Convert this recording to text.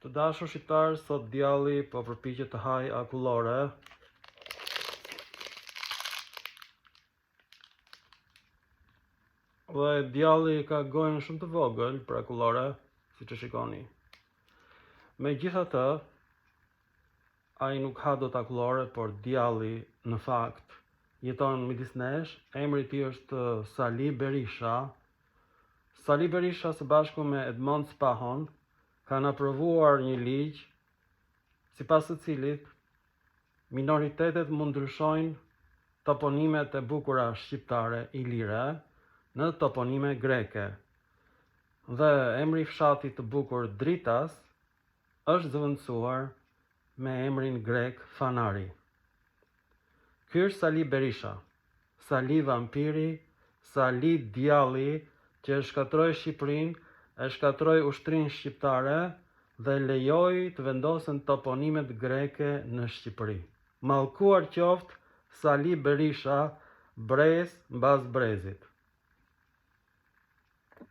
Të dashur shqiptar, sot djalli po përpiqet të haj akullore. Dhe djalli ka gojën shumë të vogël për akullore, siç e shikoni. Megjithatë, ai nuk ha dot akullore, por djalli në fakt jeton midis nesh. Emri i tij është Sali Berisha. Sali Berisha së bashku me Edmond Spahon kanë aprovuar një ligj sipas të cilit minoritetet mund ndryshojnë toponimet e bukura shqiptare ilire në toponime greke. Dhe emri i fshatit të bukur Dritas është zëvendësuar me emrin grek Fanari. Ky është Sali Berisha, Sali vampiri, Sali djalli që e shkatroi Shqipërinë, e shkatroi ushtrinë shqiptare dhe lejoi të vendosen toponimet greke në Shqipëri. Mallkuar qoftë Sali Berisha, brez mbas brezit.